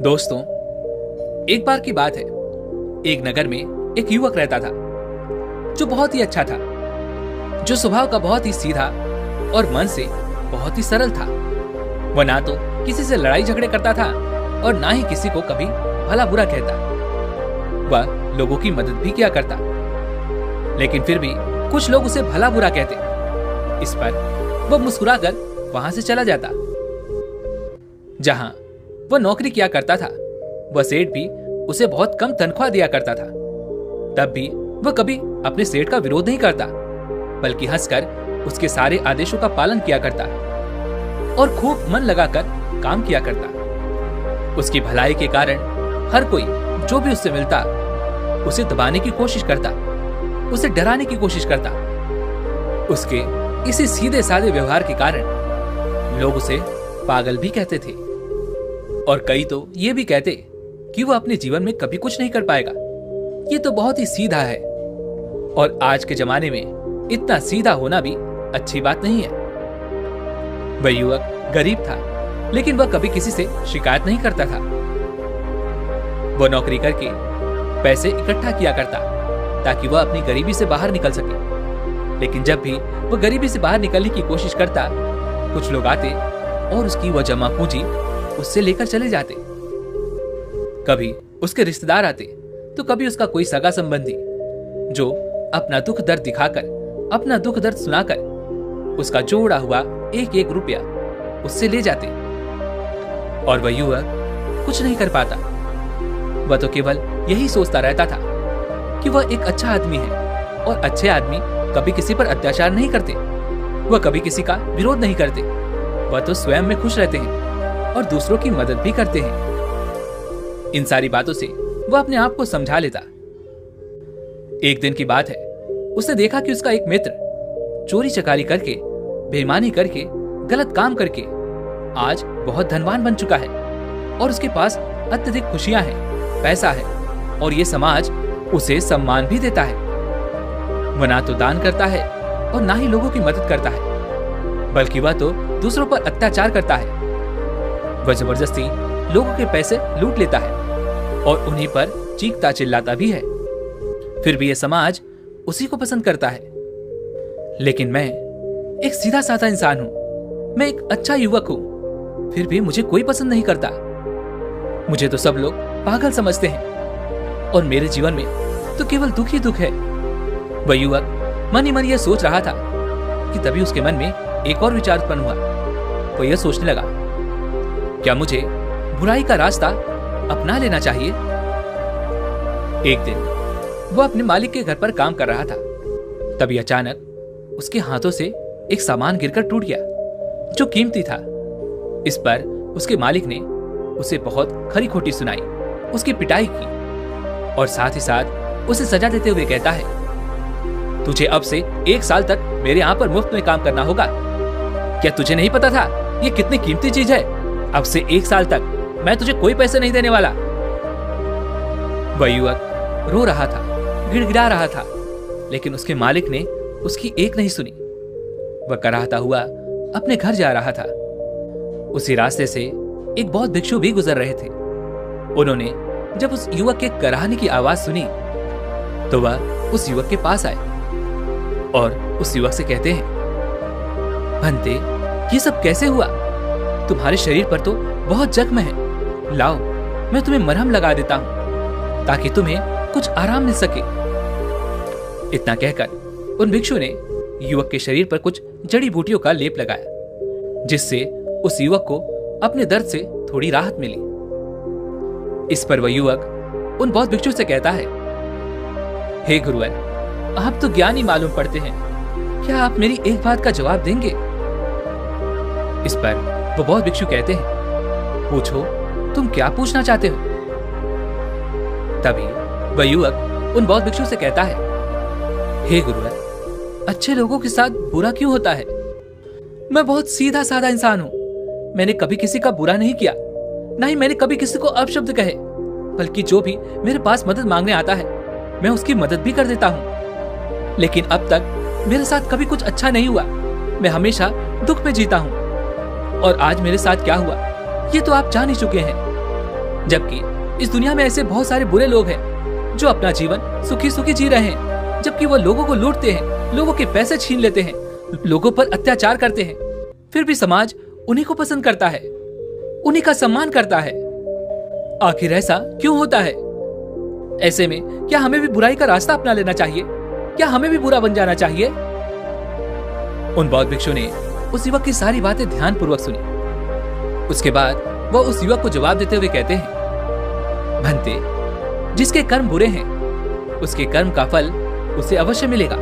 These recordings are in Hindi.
दोस्तों, एक बार की बात है। एक नगर में एक युवक रहता था जो बहुत ही अच्छा था, जो स्वभाव का बहुत ही सीधा और मन से बहुत ही सरल था। वह ना तो किसी से लड़ाई झगड़े करता था और ना ही किसी को कभी भला बुरा कहता। वह लोगों की मदद भी किया करता, लेकिन फिर भी कुछ लोग उसे भला बुरा कहते। इस पर वह मुस्कुराकर वहां से चला जाता। जहां वह नौकरी किया करता था, वह सेठ भी उसे बहुत कम तनख्वाह दिया करता था। तब भी वह कभी अपने सेठ का विरोध नहीं करता, बल्कि हंसकर उसके सारे आदेशों का पालन किया करता और खूब मन लगाकर काम किया करता। उसकी भलाई के कारण हर कोई जो भी उससे मिलता उसे दबाने की कोशिश करता, उसे डराने की कोशिश करता। उसके इसी सीधे साधे व्यवहार के कारण लोग उसे पागल भी कहते थे और कई तो ये भी कहते कि वह अपने जीवन में कभी कुछ नहीं कर पाएगा। ये तो बहुत ही सीधा है, और आज के जमाने में इतना सीधा होना भी अच्छी बात नहीं है। वह युवक गरीब था, लेकिन वह कभी किसी से शिकायत नहीं करता था। वह नौकरी करके पैसे इकट्ठा किया करता ताकि वह अपनी गरीबी से बाहर निकल सके। लेकिन जब भी वह गरीबी से बाहर निकलने की कोशिश करता, कुछ लोग आते और उसकी वह जमा पूंजी उससे लेकर चले जाते। कभी उसके रिश्तेदार आते तो कभी उसका कोई सगा संबंधी, जो अपना दुख दर्द दिखाकर, अपना दुख दर्द सुनाकर उसका जोड़ा हुआ एक एक रुपया उससे ले जाते। और वह युवक कुछ नहीं कर पाता। वह तो केवल यही सोचता रहता था कि वह एक अच्छा आदमी है और अच्छे आदमी कभी किसी पर अत्याचार नहीं करते, वह कभी किसी का विरोध नहीं करते। वह तो स्वयं में खुश रहते हैं और दूसरों की मदद भी करते हैं। इन सारी बातों से वह अपने आप को समझा लेता। एक दिन की बात है, उसने देखा कि उसका एक मित्र चोरी चकारी करके, बेईमानी करके, गलत काम करके आज बहुत धनवान बन चुका है और उसके पास अत्यधिक खुशियां हैं, पैसा है और ये समाज उसे सम्मान भी देता है। वह ना तो दान करता है और ना ही लोगों की मदद करता है, बल्कि वह तो दूसरों पर अत्याचार करता है। वह जबरदस्ती लोगों के पैसे लूट लेता है और उन्हीं पर चीखता चिल्लाता भी है। फिर भी यह समाज उसी को पसंद करता है। लेकिन मैं एक सीधा साधा इंसान हूं, मैं एक अच्छा युवक हूं, फिर भी मुझे कोई पसंद नहीं करता। मुझे तो सब लोग पागल समझते हैं और मेरे जीवन में तो केवल दुख ही दुख है। वह युवक मन ही मन यह सोच रहा था कि तभी उसके मन में एक और विचार उत्पन्न हुआ। वो यह सोचने लगा, क्या मुझे बुराई का रास्ता अपना लेना चाहिए? एक दिन वह अपने मालिक के घर पर काम कर रहा था। तभी अचानक उसके हाथों से एक सामान गिरकर टूट गया जो कीमती था। इस पर उसके मालिक ने उसे बहुत खरी खोटी सुनाई, उसकी पिटाई की और साथ ही साथ उसे सजा देते हुए कहता है, तुझे अब से 1 साल तक मेरे यहां पर मुफ्त में काम करना होगा। क्या तुझे नहीं पता था ये कितनी कीमती चीज है? अब से 1 साल तक मैं तुझे कोई पैसे नहीं देने वाला। वह युवक रो रहा था, गिड़गिड़ा रहा था, लेकिन उसके मालिक ने उसकी एक नहीं सुनी। वह कराहता हुआ अपने घर जा रहा था। उसी रास्ते से एक बौद्ध भिक्षु भी गुजर रहे थे। उन्होंने जब उस युवक के कराहने की आवाज सुनी तो वह उस युवक के पास आए और उस युवक से कहते हैं, भंते, ये सब कैसे हुआ? तुम्हारे शरीर पर तो बहुत जख्म है, लाओ मैं तुम्हें मरहम लगा देता हूं ताकि तुम्हें कुछ आराम मिल सके। इतना कहकर उन भिक्षु ने युवक के शरीर पर कुछ जड़ी बूटियों का लेप लगाया, जिससे उस युवक को अपने दर्द से थोड़ी राहत मिली। इस पर वह युवक उन बौद्ध भिक्षु से कहता है, हे गुरुवर, आप तो ज्ञानी मालूम पड़ते हैं, क्या आप मेरी एक बात का जवाब देंगे? इस पर वो बौद्ध भिक्षु कहते हैं, पूछो, तुम क्या पूछना चाहते हो? तभी वह युवक उन बौद्ध भिक्षु से कहता है, हे गुरुवर, अच्छे लोगों के साथ बुरा क्यों होता है? मैं बहुत सीधा साधा इंसान हूं, मैंने कभी किसी का बुरा नहीं किया, ना ही मैंने कभी किसी को अपशब्द कहे, बल्कि जो भी मेरे पास मदद मांगने आता है मैं उसकी मदद भी कर देता हूं। लेकिन अब तक मेरे साथ कभी कुछ अच्छा नहीं हुआ, मैं हमेशा दुख में जीता हूं। और आज मेरे साथ क्या हुआ ये तो आप जान ही चुके हैं। जबकि इस दुनिया में ऐसे बहुत सारे बुरे लोग हैं जो अपना जीवन सुखी सुखी जी रहे हैं, जबकि वो लोगों को लूटते हैं, लोगों के पैसे छीन लेते हैं, लोगों पर अत्याचार करते हैं। फिर भी समाज उन्हीं को पसंद करता है, उन्हीं का सम्मान करता है। आखिर ऐसा क्यों होता है? ऐसे में क्या हमें भी बुराई का रास्ता अपना लेना चाहिए? क्या हमें भी बुरा बन जाना चाहिए? उन बौद्ध भिक्षु ने उस युवक की सारी बातें ध्यानपूर्वक सुनी। उसके बाद वह उस युवक को जवाब देते हुए कहते हैं, भंते, जिसके कर्म बुरे हैं उसके कर्म का फल उसे अवश्य मिलेगा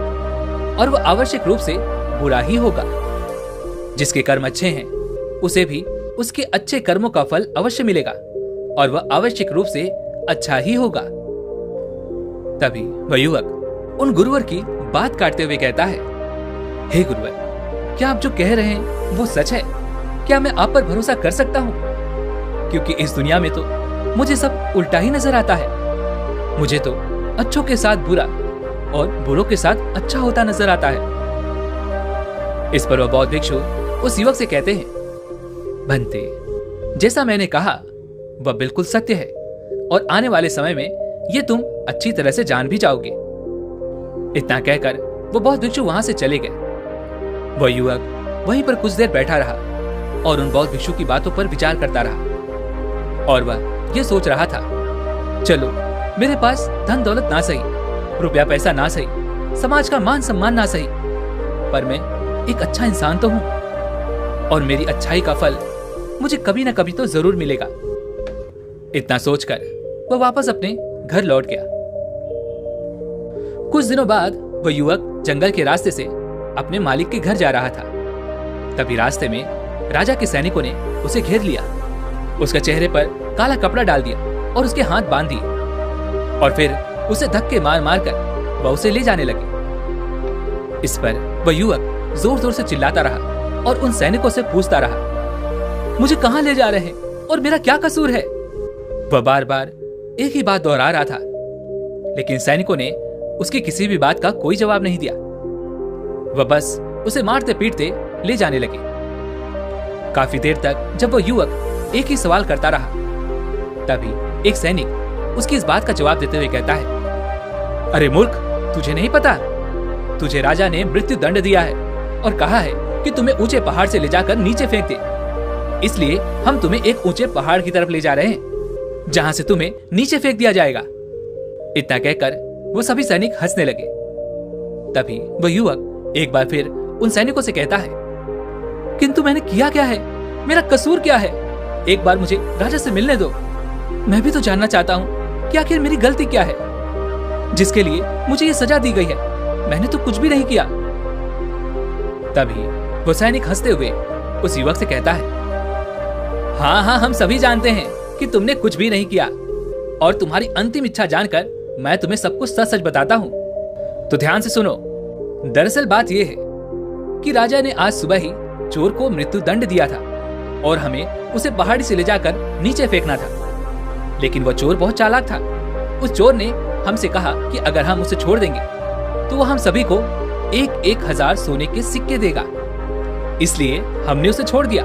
और वह आवश्यक रूप से बुरा ही होगा। जिसके कर्म अच्छे हैं उसे भी उसके अच्छे कर्मों का फल अवश्य मिलेगा और वह आवश्यक रूप से अच्छा ही होगा। तभी वह युवक उन गुरुवर की बात काटते हुए कहता है, हे गुरुवर, क्या आप जो कह रहे हैं वो सच है? क्या मैं आप पर भरोसा कर सकता हूँ? क्योंकि इस दुनिया में तो मुझे सब उल्टा ही नजर आता है। मुझे तो अच्छों के साथ बुरा और बुरों के साथ अच्छा होता नजर आता है। इस पर वह बौद्ध भिक्षु उस युवक से कहते हैं, भंते, जैसा मैंने कहा वह बिल्कुल सत्य है और आने वाले समय में ये तुम अच्छी तरह से जान भी जाओगे। इतना कहकर वो बौद्ध भिक्षु वहां से चले गए। वह युवक वहीं पर कुछ देर बैठा रहा और उन बौद्ध भिक्षु की बातों पर विचार करता रहा और वह ये सोच रहा था, चलो मेरे पास धन दौलत ना सही, रुपया पैसा ना सही, समाज का मान सम्मान ना सही, पर मैं एक अच्छा इंसान तो हूं और मेरी अच्छाई का फल मुझे कभी ना कभी तो जरूर मिलेगा। इतना सोचकर वह वापस अपने घर लौट गया। कुछ दिनों बाद वह युवक जंगल के रास्ते से अपने मालिक के घर जा रहा था। तभी रास्ते में राजा के सैनिकों ने उसे घेर लिया, उसके चेहरे पर काला कपड़ा डाल दिया और उसके हाथ बांध दिए और फिर उसे धक्के मार मार कर वह उसे ले जाने लगे। इस पर वह युवक जोर जोर से चिल्लाता रहा और उन सैनिकों से पूछता रहा, मुझे कहां ले जा रहे हैं और मेरा क्या कसूर है? वह बार बार एक ही बात दोहरा रहा था, लेकिन सैनिकों ने उसकी किसी भी बात का कोई जवाब नहीं दिया। वह बस उसे मारते पीटते ले जाने लगे। काफी देर तक जब वह युवक एक ही सवाल करता रहा, तभी एक सैनिक उसकी इस बात का जवाब देते हुए कहता है, अरे मूर्ख, तुझे नहीं पता? तुझे राजा ने मृत्यु दंड दिया है और कहा है कि तुम्हें ऊंचे पहाड़ से ले जाकर नीचे फेंक दे। इसलिए हम तुम्हें एक ऊंचे पहाड़ की तरफ ले जा रहे हैं जहां से तुम्हें नीचे फेंक दिया जाएगा। इतना कहकर वो सभी सैनिक हंसने लगे। तभी वह युवक एक बार फिर उन सैनिकों से कहता है, किंतु मैंने किया क्या है? मेरा कसूर क्या है? एक बार मुझे राजा से मिलने दो। मैं भी तो जानना चाहता हूँ कि आखिर मेरी गलती क्या है जिसके लिए मुझे ये सजा दी गई है। मैंने तो कुछ भी नहीं किया। तभी वो सैनिक हंसते हुए उस युवक से कहता है, हाँ हाँ, हम सभी जानते हैं कि तुमने कुछ भी नहीं किया और तुम्हारी अंतिम इच्छा जानकर मैं तुम्हें सब कुछ सच सच बताता हूँ। तो ध्यान से सुनो। दरअसल बात यह है कि राजा ने आज सुबह ही चोर को मृत्यु दंड दिया था और हमें उसे पहाड़ी से ले जाकर नीचे फेंकना था। लेकिन वह चोर बहुत चालाक था। उस चोर ने हमसे कहा कि अगर हम उसे छोड़ देंगे तो वह हम सभी को 1,000 सोने के सिक्के देगा। इसलिए हमने उसे छोड़ दिया,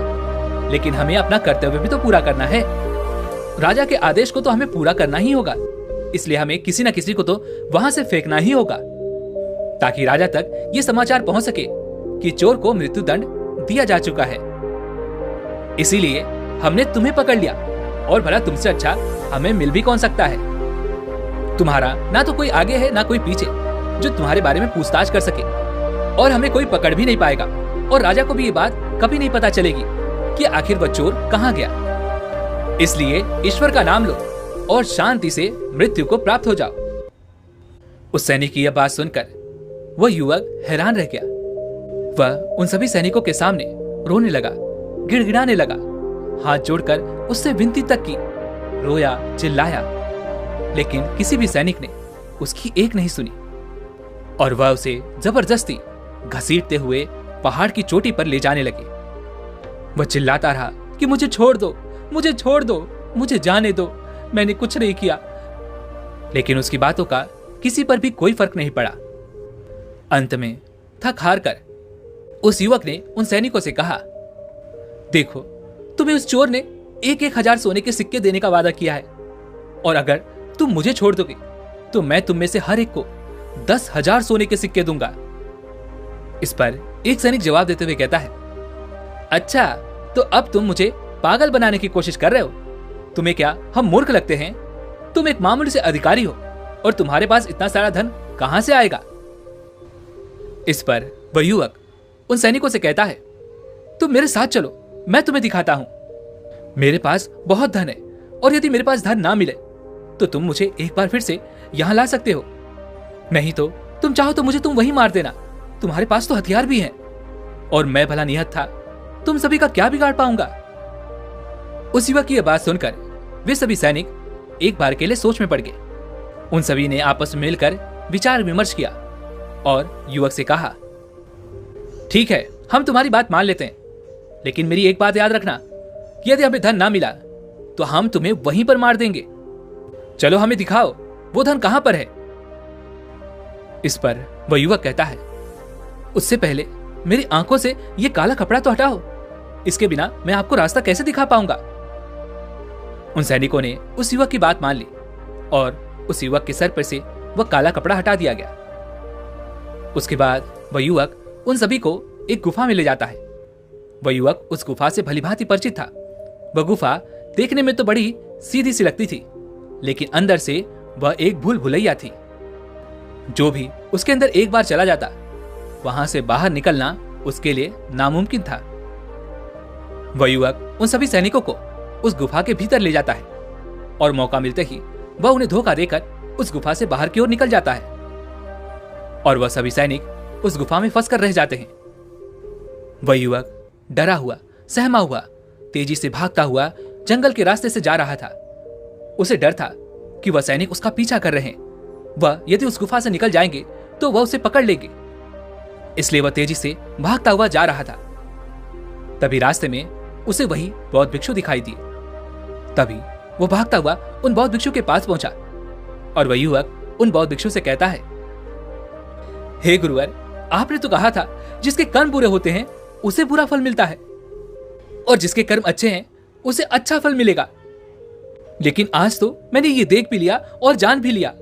लेकिन हमें अपना कर्तव्य भी तो पूरा करना है। राजा के आदेश को तो हमें पूरा करना ही होगा, इसलिए हमें किसी न किसी को तो वहां से फेंकना ही होगा ताकि राजा तक ये समाचार पहुंच सके कि चोर को मृत्यु दंड दिया जा चुका है। इसीलिए हमने तुम्हें पकड़ लिया और भला तुमसे अच्छा हमें मिल भी कौन सकता है। तुम्हारा ना तो कोई आगे है ना कोई पीछे जो तुम्हारे बारे में पूछताछ कर सके, और हमें कोई पकड़ भी नहीं पाएगा और राजा को भी ये बात कभी नहीं पता चलेगी कि आखिर वह चोर कहां गया। इसलिए ईश्वर का नाम लो और शांति से मृत्यु को प्राप्त हो जाओ। उस सैनिक की यह बात सुनकर वह युवक हैरान रह गया। वह उन सभी सैनिकों के सामने रोने लगा, गिड़गिड़ाने लगा, हाथ जोड़कर उससे विनती तक की, रोया, चिल्लाया, लेकिन किसी भी सैनिक ने उसकी एक नहीं सुनी और वह उसे जबरदस्ती घसीटते हुए पहाड़ की चोटी पर ले जाने लगे। वह चिल्लाता रहा कि मुझे छोड़ दो, मुझे छोड़ दो, मुझे जाने दो, मैंने कुछ नहीं किया। लेकिन उसकी बातों का किसी पर भी कोई फर्क नहीं पड़ा। अंत में थक हार कर उस युवक ने उन सैनिकों से कहा, देखो, तुम्हें उस चोर ने एक हजार सोने के सिक्के देने का वादा किया है, और अगर तुम मुझे छोड़ दोगे तो मैं तुम में से हर एक को 10,000 सोने के सिक्के दूंगा। इस पर एक सैनिक जवाब देते हुए कहता है, अच्छा, तो अब तुम मुझे पागल बनाने की कोशिश कर रहे हो? तुम्हें क्या हम मूर्ख लगते हैं? तुम एक मामूली से अधिकारी हो और तुम्हारे पास इतना सारा धन कहां से आएगा? इस पर वह युवक उन सैनिकों से कहता है, तुम मेरे साथ चलो, मैं तुम्हें दिखाता हूं। मेरे पास बहुत धन है, और यदि मेरे पास धन ना मिले तो तुम मुझे एक बार फिर से यहां ला सकते हो। नहीं तो तुम चाहो तो मुझे तुम वहीं मार देना, तुम्हारे पास तो हथियार भी हैं। और मैं भला निहत था, तुम सभी का क्या बिगाड़ पाऊंगा? उस युवक की यह बात सुनकर वे सभी सैनिक एक बार के लिए सोच में पड़ गए। उन सभी ने आपस में मिलकर विचार विमर्श किया और युवक से कहा, ठीक है, हम तुम्हारी बात मान लेते हैं, लेकिन मेरी एक बात याद रखना, यदि हमें धन ना मिला तो हम तुम्हें वहीं पर मार देंगे। चलो हमें दिखाओ वो धन कहां पर है। इस पर वह युवक कहता है, उससे पहले मेरी आंखों से ये काला कपड़ा तो हटाओ, इसके बिना मैं आपको रास्ता कैसे दिखा पाऊंगा। उन सैनिकों ने उस युवक की बात मान ली और उस युवक के सर पर से वह काला कपड़ा हटा दिया गया। उसके बाद वह युवक उन सभी को एक गुफा में ले जाता है। वह युवक उस गुफा से भलीभांति परिचित था। वह गुफा देखने में तो बड़ी सीधी सी लगती थी, लेकिन अंदर से वह एक भूल भुलैया थी। जो भी उसके अंदर एक बार चला जाता, वहां से बाहर निकलना उसके लिए नामुमकिन था। वह युवक उन सभी सैनिकों को उस गुफा के भीतर ले जाता है और मौका मिलते ही वह उन्हें धोखा देकर उस गुफा से बाहर की ओर निकल जाता है, और वह सभी सैनिक उस गुफा में फंस कर रह जाते हैं। वह युवक डरा हुआ, सहमा हुआ, तेजी से भागता हुआ जंगल के रास्ते से जा रहा था। उसे डर था कि वह सैनिक उसका पीछा कर रहे हैं। वह यदि उस गुफा से निकल जाएंगे तो वह उसे पकड़ लेंगे, इसलिए वह तेजी से भागता हुआ जा रहा था। तभी रास्ते में उसे वही बौद्ध भिक्षु दिखाई दिए। तभी वो भागता हुआ उन बौद्ध भिक्षु के पास पहुंचा और वह युवक उन बौद्ध भिक्षु से कहता है, हे गुरुवर, आपने तो कहा था जिसके कर्म बुरे होते हैं उसे बुरा फल मिलता है, और जिसके कर्म अच्छे हैं उसे अच्छा फल मिलेगा। लेकिन आज तो मैंने ये देख भी लिया और जान भी लिया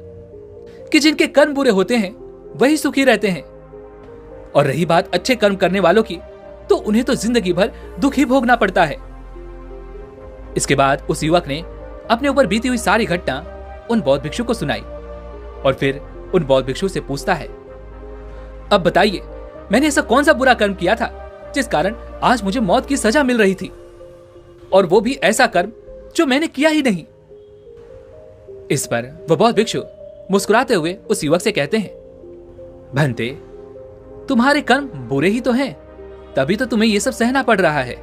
कि जिनके कर्म बुरे होते हैं वही सुखी रहते हैं, और रही बात अच्छे कर्म करने वालों की, तो उन्हें तो जिंदगी भर दुख ही भोगना पड़ता है। इसके बाद उस युवक ने अपने ऊपर बीती हुई सारी घटना उन बौद्ध भिक्षु को सुनाई और फिर उन बौद्ध भिक्षु से पूछता है, अब बताइए, मैंने ऐसा कौन सा बुरा कर्म किया था जिस कारण आज मुझे मौत की सजा मिल रही थी, और वो भी ऐसा कर्म जो मैंने किया ही नहीं। इस पर वह बौद्ध भिक्षु मुस्कुराते हुए उस युवक से कहते हैं, भंते, तुम्हारे कर्म बुरे ही तो हैं, तभी तो तुम्हें यह सब सहना पड़ रहा है।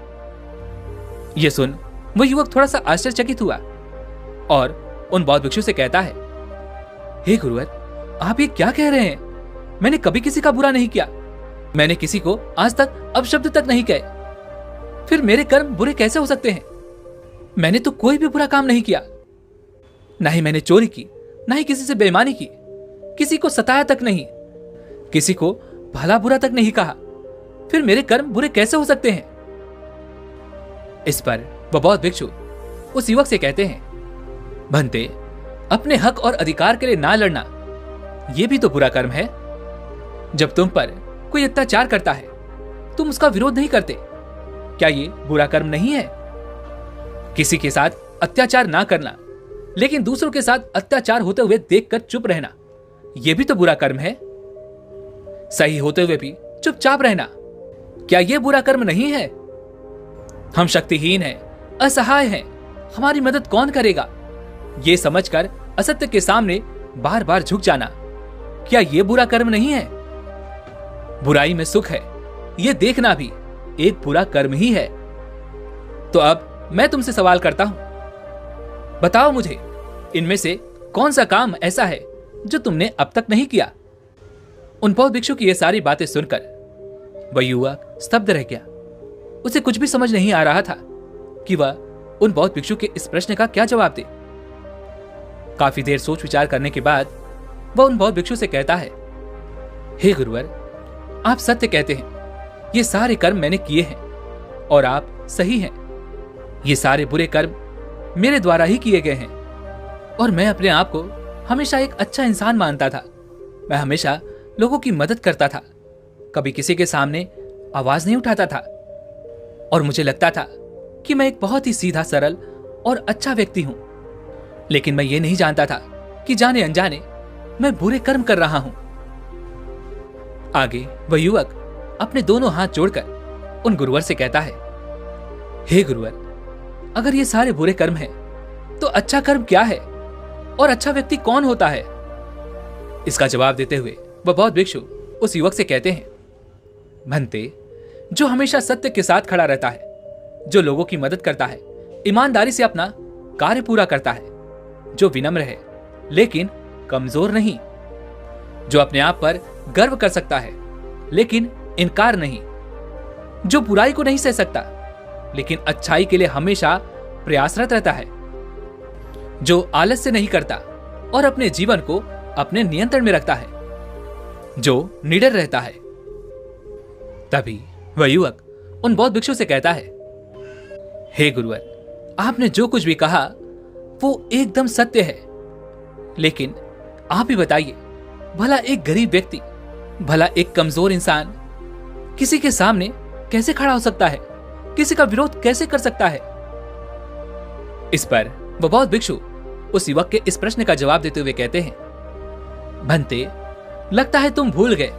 यह सुन वह युवक थोड़ा सा आश्चर्यचकित हुआ और उन बौद्ध भिक्षु से कहता है, हे गुरुवर, आप ये क्या कह रहे हैं? मैंने कभी किसी का बुरा नहीं किया, मैंने किसी को आज तक अपशब्द तक नहीं कहे, फिर मेरे कर्म बुरे कैसे हो सकते हैं? मैंने तो कोई भी बुरा काम नहीं किया, ना ही मैंने चोरी की, ना ही किसी से बेईमानी की, किसी को सताया तक नहीं, किसी को भला बुरा तक नहीं कहा, फिर मेरे कर्म बुरे कैसे हो सकते हैं? इस पर वह बौद्ध भिक्षु उस युवक से कहते हैं, भंते, अपने हक और अधिकार के लिए ना लड़ना, यह भी तो बुरा कर्म है। जब तुम पर कोई अत्याचार करता है तुम उसका विरोध नहीं करते, क्या ये बुरा कर्म नहीं है? किसी के साथ अत्याचार ना करना, लेकिन दूसरों के साथ अत्याचार होते हुए देखकर चुप रहना, यह भी तो बुरा कर्म है। सही होते हुए भी चुपचाप रहना, क्या यह बुरा कर्म नहीं है? हम शक्तिहीन हैं, असहाय हैं, हमारी मदद कौन करेगा, यह समझकर असत्य के सामने बार बार झुक जाना, क्या यह बुरा कर्म नहीं है? बुराई में सुख है, यह देखना भी एक बुरा कर्म ही है। तो अब मैं तुमसे सवाल करता हूं, बताओ मुझे, इनमें से कौन सा काम ऐसा है जो तुमने अब तक नहीं किया? उन बौद्ध भिक्षु की ये सारी बातें सुनकर वह युवक स्तब्ध रह गया। उसे कुछ भी समझ नहीं आ रहा था कि वह उन बौद्ध भिक्षु के इस प्रश्न का क्या जवाब दे। काफी देर सोच विचार करने के बाद वह उन बौद्ध भिक्षु से कहता है, हे गुरुवर, आप सत्य कहते हैं, ये सारे कर्म मैंने किए हैं और आप सही हैं, ये सारे बुरे कर्म मेरे द्वारा ही किए गए हैं और मैं अपने आप को हमेशा एक अच्छा इंसान मानता था। मैं हमेशा लोगों की मदद करता था, कभी किसी के सामने आवाज नहीं उठाता था और मुझे लगता था कि मैं एक बहुत ही सीधा सरल और अच्छा व्यक्ति हूं। लेकिन मैं ये नहीं जानता था कि जाने अनजाने मैं बुरे कर्म कर रहा हूं। आगे वह युवक अपने दोनों हाथ जोड़कर उन गुरुवर से कहता है, हे गुरुवर, अगर ये सारे बुरे कर्म हैं, तो अच्छा कर्म क्या है और अच्छा व्यक्ति कौन होता है? इसका जवाब देते हुए वह बौद्ध भिक्षु उस युवक से कहते हैं, भंते, जो हमेशा सत्य के साथ खड़ा रहता है, जो लोगों की मदद करता है, ईमानदारी से अपना कार्य पूरा करता है, जो विनम्र है लेकिन कमजोर नहीं, जो अपने आप पर गर्व कर सकता है लेकिन इनकार नहीं, जो बुराई को नहीं सह सकता लेकिन अच्छाई के लिए हमेशा प्रयासरत रहता है, जो आलस्य नहीं करता और अपने जीवन को अपने नियंत्रण में रखता है, जो निडर रहता है। तभी वह युवक उन बौद्ध भिक्षु से कहता है, हे गुरुवर, आपने जो कुछ भी कहा वो एकदम सत्य है, लेकिन आप ही बताइए, भला एक गरीब व्यक्ति, भला एक कमजोर इंसान किसी के सामने कैसे खड़ा हो सकता है, किसी का विरोध कैसे कर सकता है? इस पर वह बौद्ध भिक्षु उस युवक के इस प्रश्न का जवाब देते हुए कहते हैं, भंते, लगता है तुम भूल गए,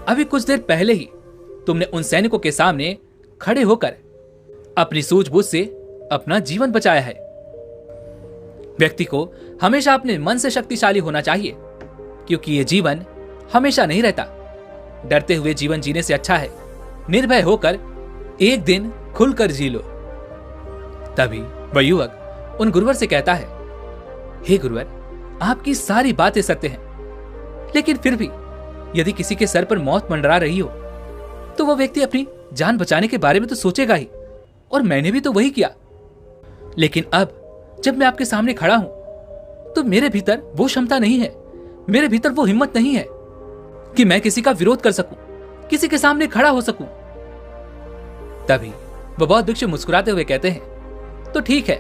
अभी कुछ देर पहले ही तुमने उन सैनिकों के सामने खड़े होकर अपनी सूझबूझ से अपना जीवन बचाया है। व्यक्ति को हमेशा अपने मन से शक्तिशाली होना चाहिए, क्योंकि यह जीवन हमेशा नहीं रहता। डरते हुए जीवन जीने से अच्छा है निर्भय होकर एक दिन खुलकर जी लो। तभी वह युवक उन गुरुवर से कहता है, हे गुरुवर, आपकी सारी बातें सत्य हैं, लेकिन फिर भी यदि किसी के सर पर मौत मंडरा रही हो तो वह व्यक्ति अपनी जान बचाने के बारे में तो सोचेगा ही, और मैंने भी तो वही किया। लेकिन अब जब मैं आपके सामने खड़ा हूं तो मेरे भीतर वो क्षमता नहीं है, मेरे भीतर वो हिम्मत नहीं है कि मैं किसी का विरोध कर सकूं, किसी के सामने खड़ा हो सकूं। तभी वह बौद्ध भिक्षु मुस्कुराते हुए कहते हैं, तो ठीक है,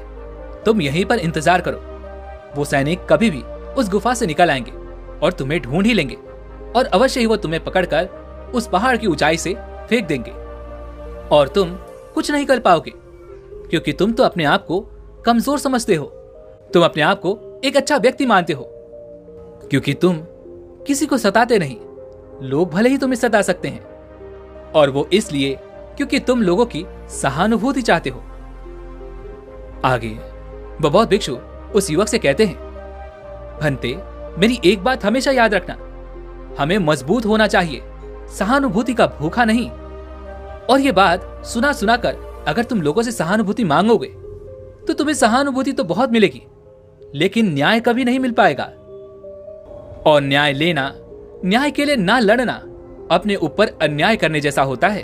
तुम यहीं पर इंतजार करो, वो सैनिक कभी भी उस गुफा से निकल आएंगे और तुम्हें ढूंढ ही लेंगे, और अवश्य ही वो तुम्हें पकड़कर उस पहाड़ की ऊंचाई से फेंक देंगे और तुम कुछ नहीं कर पाओगे, क्योंकि तुम तो अपने आप को कमजोर समझते हो, तुम अपने आप को एक अच्छा व्यक्ति मानते हो, क्योंकि तुम किसी को सताते नहीं। लोग भले ही तुम्हें सता सकते हैं, और वो इसलिए क्योंकि तुम लोगों की सहानुभूति चाहते हो। आगे वह बौद्ध भिक्षु उस युवक से कहते हैं, भंते, मेरी एक बात हमेशा याद रखना, हमें मजबूत होना चाहिए, सहानुभूति का भूखा नहीं। और ये बात सुना सुना कर अगर तुम लोगों से सहानुभूति मांगोगे तो तुम्हें सहानुभूति तो बहुत मिलेगी, लेकिन न्याय कभी नहीं मिल पाएगा। और न्याय लेना, न्याय के लिए ना लड़ना, अपने ऊपर अन्याय करने जैसा होता है।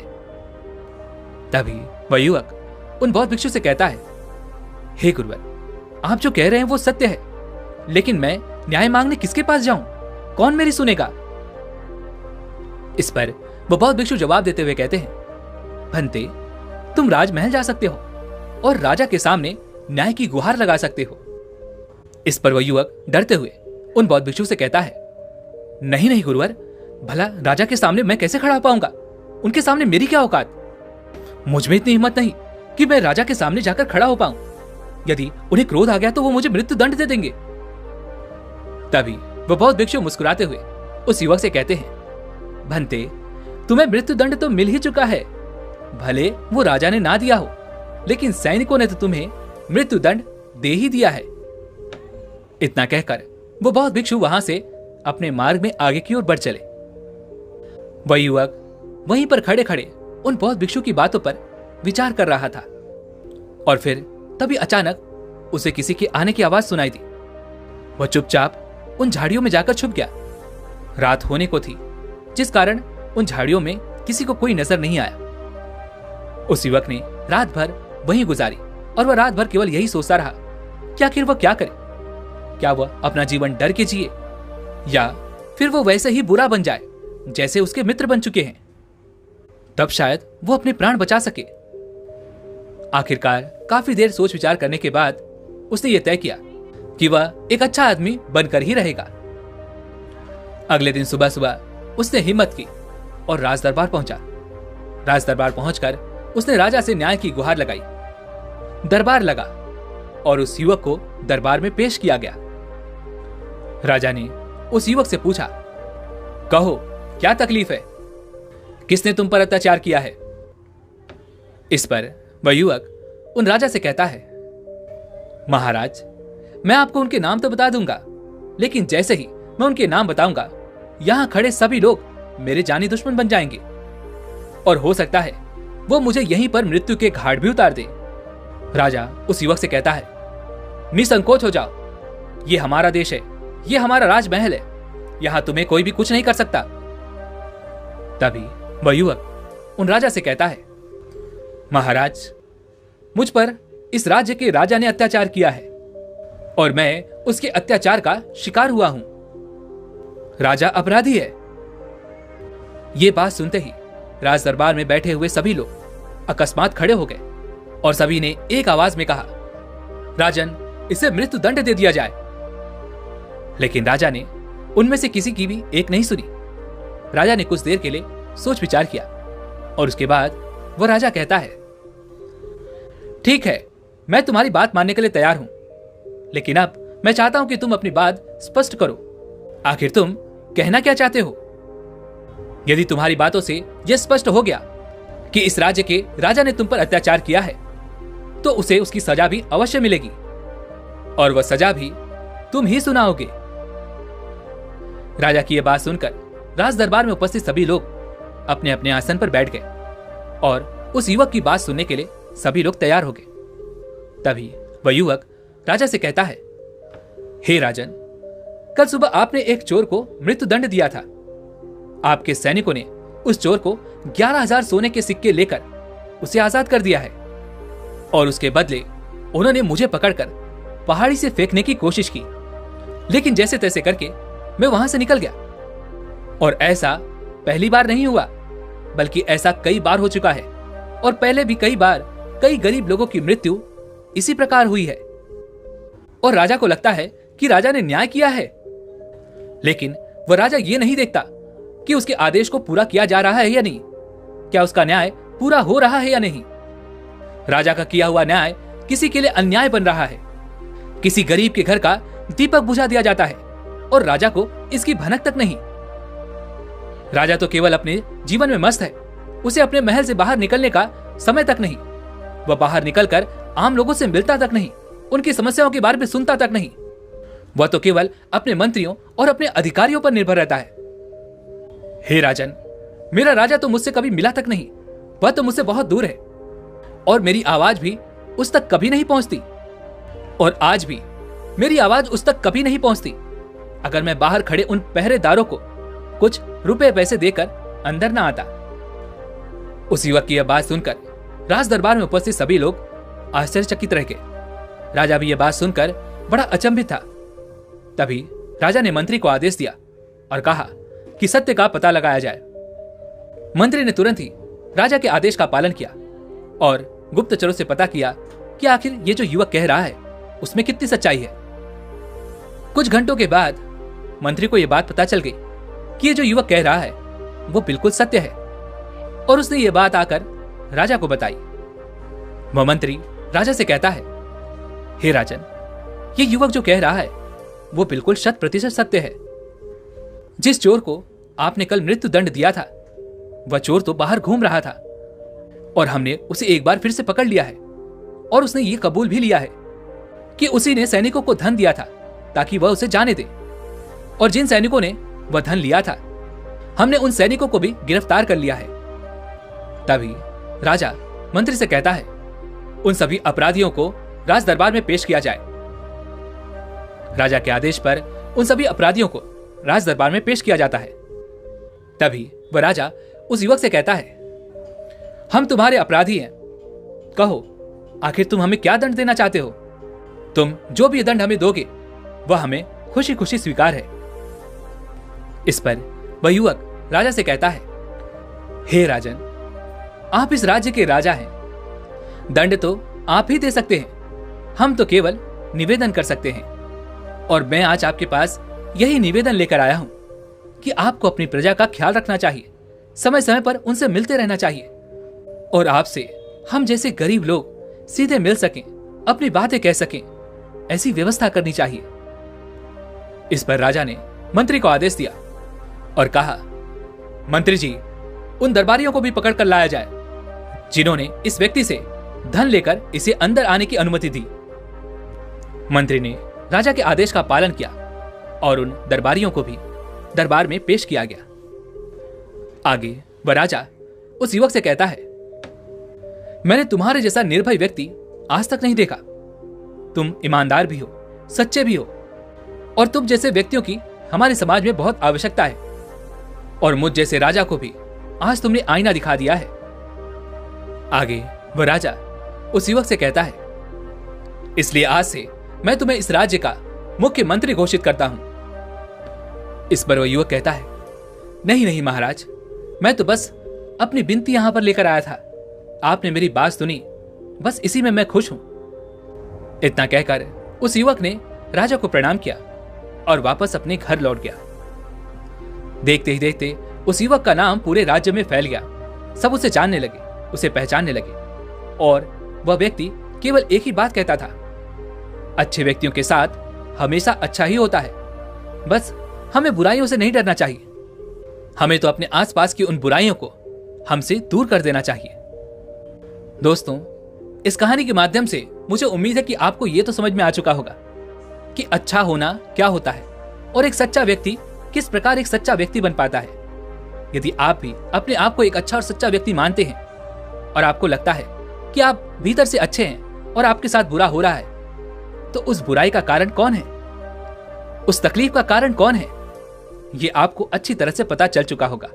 तभी वह युवक उन बौद्ध भिक्षु से कहता है, हे गुरुवर, आप जो कह रहे हैं वो सत्य है, लेकिन मैं न्याय मांगने किसके पास जाऊं? कौन मेरी सुनेगा? इस पर वह बौद्ध भिक्षु जवाब देते हुए कहते हैं, भंते, तुम राजमहल जा सकते हो और राजा के सामने न्याय की गुहार लगा सकते हो। इस पर वह युवक डरते हुए उन बौद्ध भिक्षु से कहता है, नहीं नहीं गुरुवर, भला राजा के सामने मैं कैसे खड़ा हो पाऊंगा? उनके सामने मेरी क्या औकात? मुझ में इतनी हिम्मत नहीं कि मैं राजा के सामने जाकर खड़ा हो पाऊं। यदि उन्हें क्रोध आ गया तो वो मुझे मृत्यु दंड दे देंगे। तभी वह बौद्ध भिक्षु मुस्कुराते हुए उस युवक से कहते हैं, भंते, तुम्हें मृत्यु दंड तो मिल ही चुका है, भले वो राजा ने ना दिया हो, लेकिन सैनिकों ने तो तुम्हें मृत्यु दंड दे ही दिया है। इतना कहकर वो बौद्ध भिक्षु वहां से अपने मार्ग में आगे की ओर बढ़ चले। वह युवक वहीं पर खड़े खड़े उन बौद्ध भिक्षु की बातों पर विचार कर रहा था, और फिर तभी अचानक उसे किसी के आने की आवाज सुनाई दी। वह चुपचाप उन झाड़ियों में जाकर छुप गया। रात होने को थी, जिस कारण उन झाड़ियों में किसी को कोई नजर नहीं आया। उस युवक ने रात भर वहीं गुजारी, और वह रात भर केवल यही सोचता रहा कि आखिर वह क्या करे। क्या वह अपना जीवन डर के जिए, या फिर वो वैसे ही बुरा बन जाए जैसे उसके मित्र बन चुके हैं, तब शायद वो अपने प्राण बचा सके। आखिरकार काफी देर सोच विचार करने के बाद उसने यह तय किया कि वह एक अच्छा आदमी बनकर ही रहेगा। अगले दिन सुबह सुबह उसने हिम्मत की और राज दरबार पहुंचा। राज दरबार पहुंचकर उसने राजा से न्याय की गुहार लगाई। दरबार लगा और उस युवक को दरबार में पेश किया गया। राजा ने उस युवक से पूछा, कहो क्या तकलीफ है, किसने तुम पर अत्याचार किया है? इस पर वह युवक उन राजा से कहता है, महाराज, मैं आपको उनके नाम तो बता दूंगा, लेकिन जैसे ही मैं उनके नाम बताऊंगा यहां खड़े सभी लोग मेरे जानी दुश्मन बन जाएंगे और हो सकता है वो मुझे यहीं पर मृत्यु के घाट भी उतार दे। राजा उस युवक से कहता है, निसंकोच हो जाओ, ये हमारा देश है, ये हमारा राजमहल है, यहां तुम्हें कोई भी कुछ नहीं कर सकता। तभी वह युवक उन राजा से कहता है, महाराज, मुझ पर इस राज्य के राजा ने अत्याचार किया है और मैं उसके अत्याचार का शिकार हुआ हूं। राजा अपराधी है। यह बात सुनते ही राज दरबार में बैठे हुए सभी लोग अकस्मात खड़े हो गए और सभी ने एक आवाज में कहा, राजन, इसे मृत्यु दंड दे दिया जाए। लेकिन राजा ने उनमें से किसी की भी एक नहीं सुनी। राजा ने कुछ देर के लिए सोच विचार किया और उसके बाद वह राजा कहता है, ठीक है, मैं तुम्हारी बात मानने के लिए तैयार हूं, लेकिन अब मैं चाहता हूं कि तुम अपनी बात स्पष्ट करो। आखिर तुम कहना क्या चाहते हो? यदि तुम्हारी बातों से यह स्पष्ट हो गया कि इस राज्य के राजा ने तुम पर अत्याचार किया है, तो उसे उसकी सजा भी अवश्य मिलेगी और वह सजा भी तुम ही सुनाओगे। राजा की यह बात सुनकर राज दरबार में उपस्थित सभी लोग अपने अपने आसन पर बैठ गए और उस युवक की बात सुनने के लिए सभी लोग तैयार हो गए। तभी वह युवक राजा से कहता है, हे राजन, कल सुबह आपने एक चोर को मृत्यु दंड दिया था। आपके सैनिकों ने उस चोर को 11,000 सोने के सिक्के लेकर उसे आजाद कर दिया है और उसके बदले उन्होंने मुझे पकड़कर पहाड़ी से फेंकने की कोशिश की, लेकिन जैसे तैसे करके मैं वहां से निकल गया। और ऐसा पहली बार नहीं हुआ, बल्कि ऐसा कई बार हो चुका है और पहले भी कई बार कई गरीब लोगों की मृत्यु इसी प्रकार हुई है। और राजा को लगता है कि राजा ने न्याय किया है, लेकिन वह राजा ये नहीं देखता कि उसके आदेश को पूरा किया जा रहा है या नहीं, क्या उसका न्याय पूरा हो रहा है या नहीं। राजा का किया हुआ न्याय किसी के लिए अन्याय बन रहा है। किसी गरीब के घर का दीपक बुझा दिया जाता है और राजा को इसकी भनक तक नहीं। राजा तो केवल अपने जीवन में मस्त है, उसे अपने महल से बाहर निकलने का समय तक नहीं। वह बाहर निकलकर आम लोगों से मिलता तक नहीं, उनकी समस्याओं के बारे में सुनता तक नहीं। वह तो केवल अपने मंत्रियों और अपने अधिकारियों पर निर्भर रहता है। हे राजन, मेरा राजा तो मुझसे कभी मिला तक नहीं, वह तो मुझसे बहुत दूर है और मेरी आवाज भी उस तक कभी नहीं पहुंचती। और आज भी मेरी आवाज उस तक कभी नहीं पहुंचती अगर मैं बाहर खड़े उन पहरेदारों को कुछ रुपए पैसे देकर अंदर ना आता। उस युवक की यह बात सुनकर राज दरबार में उपस्थित सभी लोग आश्चर्यचकित रह गए। राजा भी यह बात सुनकर बड़ा अचंभित था। तभी राजा ने मंत्री को आदेश दिया और कहा कि सत्य का पता लगाया जाए। मंत्री ने तुरंत ही राजा के आदेश का पालन किया और गुप्तचरों से पता किया कि आखिर ये जो युवक कह रहा है उसमें कितनी सच्चाई है। कुछ घंटों के बाद मंत्री को यह बात पता चल गई कि ये जो युवक कह रहा है वो बिल्कुल सत्य है और उसने ये बात आकर राजा को बताई। वह मंत्री राजा से कहता है, हे राजन, ये युवक जो कह रहा है वो बिल्कुल 100% सत्य है। जिस चोर को आपने कल मृत्यु दंड दिया था वह चोर तो बाहर घूम रहा था और हमने उसे एक बार फिर से पकड़ लिया है और उसने ये कबूल भी लिया है कि उसी ने सैनिकों को धन दिया था ताकि वह उसे जाने दे। और जिन सैनिकों ने वह धन लिया था हमने उन सैनिकों को भी गिरफ्तार कर लिया है। तभी राजा मंत्री से कहता है, उन सभी अपराधियों को राज दरबार में पेश किया जाए। राजा के आदेश पर उन सभी अपराधियों को राज दरबार में पेश किया जाता है। तभी वह राजा उस युवक से कहता है, हम तुम्हारे अपराधी हैं, कहो आखिर तुम हमें क्या दंड देना चाहते हो? तुम जो भी दंड हमें दोगे वह हमें खुशी खुशी स्वीकार है। इस पर वह युवक राजा से कहता है, हे राजन, आप इस राज्य के राजा हैं, दंड तो आप ही दे सकते हैं, हम तो केवल निवेदन कर सकते हैं। और मैं आज आपके पास यही निवेदन लेकर आया हूं कि आपको अपनी प्रजा का ख्याल रखना चाहिए, समय समय पर उनसे मिलते रहना चाहिए और आपसे हम जैसे गरीब लोग सीधे मिल सकें, अपनी बातें कह सकें, ऐसी व्यवस्था करनी चाहिए। इस पर राजा ने मंत्री को आदेश दिया और कहा, मंत्री जी, उन दरबारियों को भी पकड़कर लाया जाए जिन्होंने इस व्यक्ति से धन लेकर इसे अंदर आने की अनुमति दी। मंत्री ने राजा के आदेश का पालन किया और उन दरबारियों को भी दरबार में पेश किया गया। आगे वह राजा उस युवक से कहता है, मैंने तुम्हारे जैसा निर्भय व्यक्ति आज तक नहीं देखा। तुम ईमानदार भी हो, सच्चे भी हो और तुम जैसे व्यक्तियों की हमारे समाज में बहुत आवश्यकता है। और मुझ जैसे राजा को भी आज तुमने आईना दिखा दिया है। आगे वह राजा उस युवक से कहता है, इसलिए आज से मैं तुम्हें इस राज्य का मुख्यमंत्री घोषित करता हूं। इस पर वह युवक कहता है, नहीं नहीं महाराज, मैं तो बस अपनी विनती यहां पर लेकर आया था। आपने मेरी बात सुनी, बस इसी में मैं खुश हूं। इतना कहकर उस युवक ने राजा को प्रणाम किया और वापस अपने घर लौट गया। देखते ही देखते उस युवक का नाम पूरे राज्य में फैल गया। सब उसे जानने लगे, उसे पहचानने लगे और वह व्यक्ति केवल एक ही बात कहता था, अच्छे व्यक्तियों के साथ हमेशा अच्छा ही होता है। बस हमें बुराइयों से नहीं डरना चाहिए, हमें तो अपने आसपास की उन बुराइयों को हमसे दूर कर देना चाहिए। दोस्तों, इस कहानी के माध्यम से मुझे उम्मीद है कि आपको यह तो समझ में आ चुका होगा कि अच्छा होना क्या होता है और एक सच्चा व्यक्ति किस प्रकार एक सच्चा व्यक्ति बन पाता है। यदि आप भी अपने आप को एक अच्छा और सच्चा व्यक्ति मानते हैं और आपको लगता है कि आप भीतर से अच्छे हैं और आपके साथ बुरा हो रहा है, तो उस बुराई का कारण कौन है, उस तकलीफ का कारण कौन है, यह आपको अच्छी तरह से पता चल चुका होगा।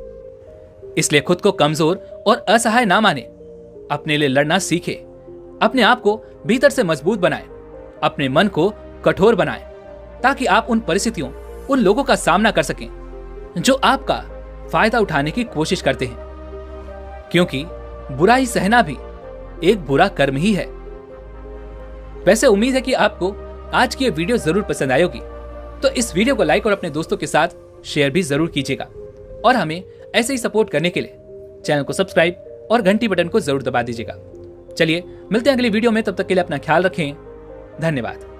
इसलिए खुद को कमजोर और असहाय ना माने, अपने लिए लड़ना सीखे, अपने आप को भीतर से मजबूत बनाएं, अपने मन को कठोर बनाएं, ताकि आप उन परिस्थितियों, उन लोगों का सामना कर सकें जो आपका फायदा उठाने की कोशिश करते हैं, क्योंकि बुराई सहना भी एक बुरा कर्म ही है। वैसे उम्मीद है कि आपको आज की ये वीडियो जरूर पसंद आई होगी, तो इस वीडियो को लाइक और अपने दोस्तों के साथ शेयर भी जरूर कीजिएगा और हमें ऐसे ही सपोर्ट करने के लिए चैनल को सब्सक्राइब और घंटी बटन को जरूर दबा दीजिएगा। चलिए मिलते हैं अगली वीडियो में, तब तक के लिए अपना ख्याल रखें। धन्यवाद।